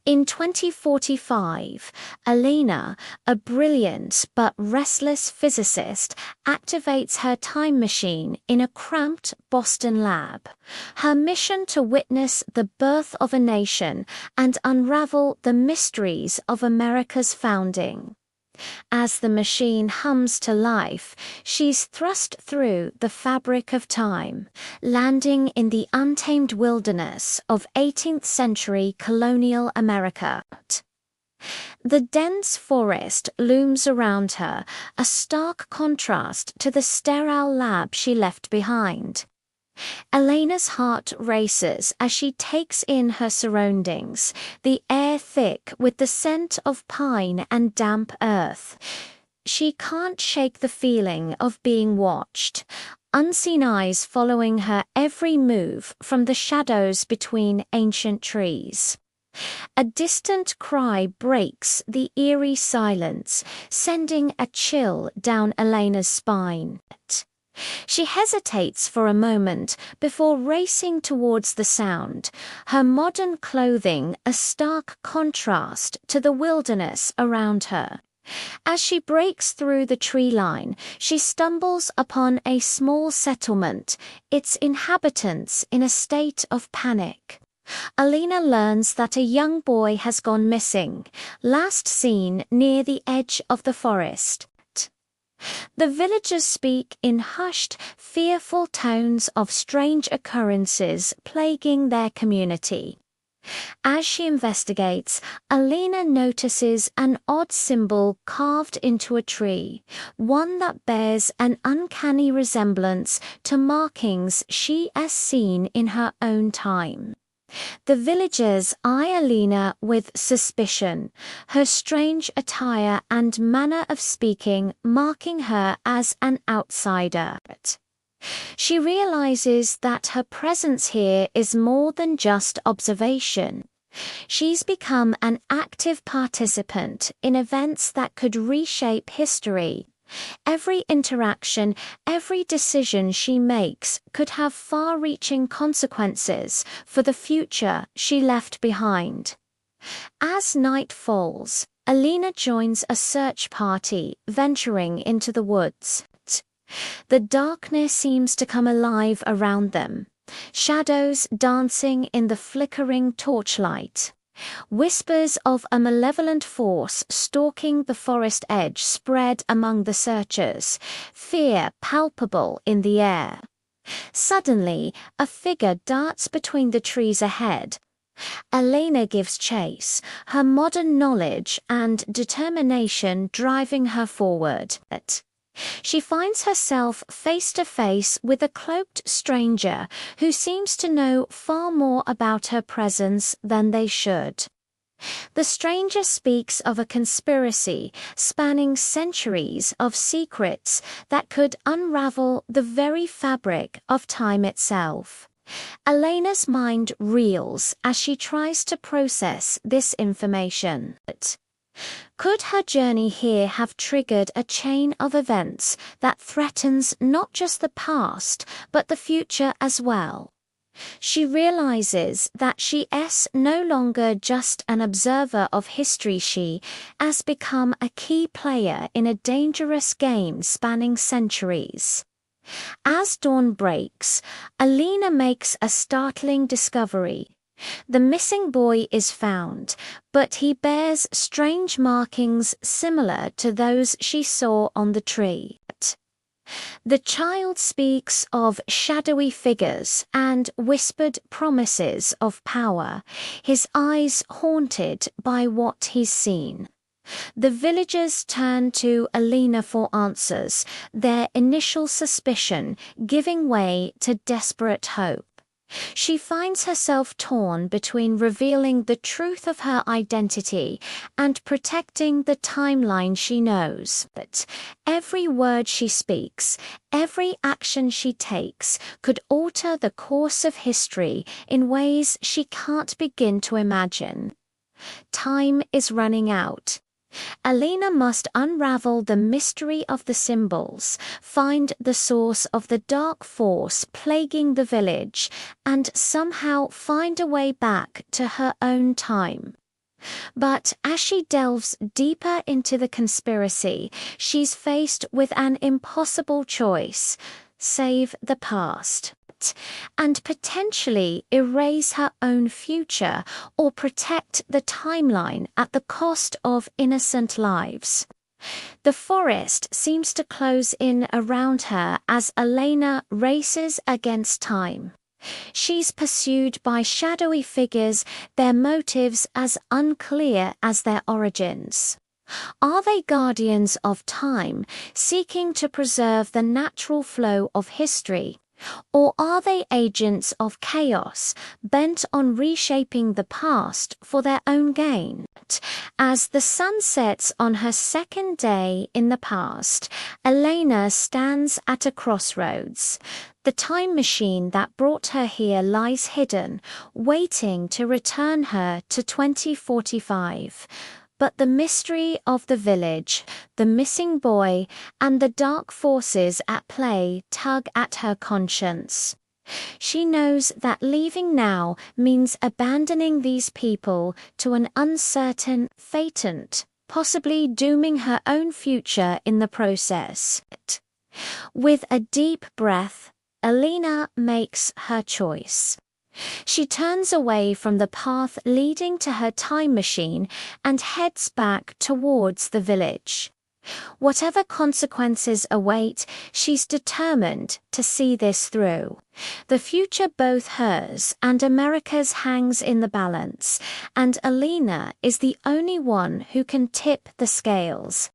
In 2045, Elena, a brilliant but restless physicist, activates her time machine in a cramped Boston lab. Her mission to witness the birth of a nation and unravel the mysteries of America's founding. As the machine hums to life, she's thrust through the fabric of time, landing in the untamed wilderness of 18th-century colonial America. The dense forest looms around her, a stark contrast to the sterile lab she left behind. Elena's heart races as she takes in her surroundings, the air thick with the scent of pine and damp earth. She can't shake the feeling of being watched, unseen eyes following her every move from the shadows between ancient trees. A distant cry breaks the eerie silence, sending a chill down Elena's spine. She hesitates for a moment before racing towards the sound, her modern clothing a stark contrast to the wilderness around her. As she breaks through the tree line, she stumbles upon a small settlement, its inhabitants in a state of panic. Elena learns that a young boy has gone missing, last seen near the edge of the forest. The villagers speak in hushed, fearful tones of strange occurrences plaguing their community. As she investigates, Elena notices an odd symbol carved into a tree, one that bears an uncanny resemblance to markings she has seen in her own time. The villagers eye Elena with suspicion, her strange attire and manner of speaking marking her as an outsider. She realizes that her presence here is more than just observation. She's become an active participant in events that could reshape history. Every interaction, every decision she makes could have far-reaching consequences for the future she left behind. As night falls, Elena joins a search party venturing into the woods. The darkness seems to come alive around them, shadows dancing in the flickering torchlight. Whispers of a malevolent force stalking the forest edge spread among the searchers, fear palpable in the air. Suddenly, a figure darts between the trees ahead. Elena gives chase, her modern knowledge and determination driving her forward. She finds herself face to face with a cloaked stranger who seems to know far more about her presence than they should. The stranger speaks of a conspiracy spanning centuries of secrets that could unravel the very fabric of time itself. Elena's mind reels as she tries to process this information. Could her journey here have triggered a chain of events that threatens not just the past, but the future as well? She realizes that she is no longer just an observer of history. She has become a key player in a dangerous game spanning centuries. As dawn breaks, Elena makes a startling discovery. The missing boy is found, but he bears strange markings similar to those she saw on the tree. The child speaks of shadowy figures and whispered promises of power, his eyes haunted by what he's seen. The villagers turn to Elena for answers, their initial suspicion giving way to desperate hope. She finds herself torn between revealing the truth of her identity and protecting the timeline she knows. But every word she speaks, every action she takes could alter the course of history in ways she can't begin to imagine. Time is running out. Elena must unravel the mystery of the symbols, find the source of the dark force plaguing the village, and somehow find a way back to her own time. But as she delves deeper into the conspiracy, she's faced with an impossible choice: save the past and potentially erase her own future, or protect the timeline at the cost of innocent lives. The forest seems to close in around her as Elena races against time. She's pursued by shadowy figures, their motives as unclear as their origins. Are they guardians of time, seeking to preserve the natural flow of history? Or are they agents of chaos, bent on reshaping the past for their own gain? As the sun sets on her second day in the past, Elena stands at a crossroads. The time machine that brought her here lies hidden, waiting to return her to 2045. But the mystery of the village, the missing boy, and the dark forces at play tug at her conscience. She knows that leaving now means abandoning these people to an uncertain fate, possibly dooming her own future in the process. With a deep breath, Elena makes her choice. She turns away from the path leading to her time machine and heads back towards the village. Whatever consequences await, she's determined to see this through. The future, both hers and America's, hangs in the balance, and Elena is the only one who can tip the scales.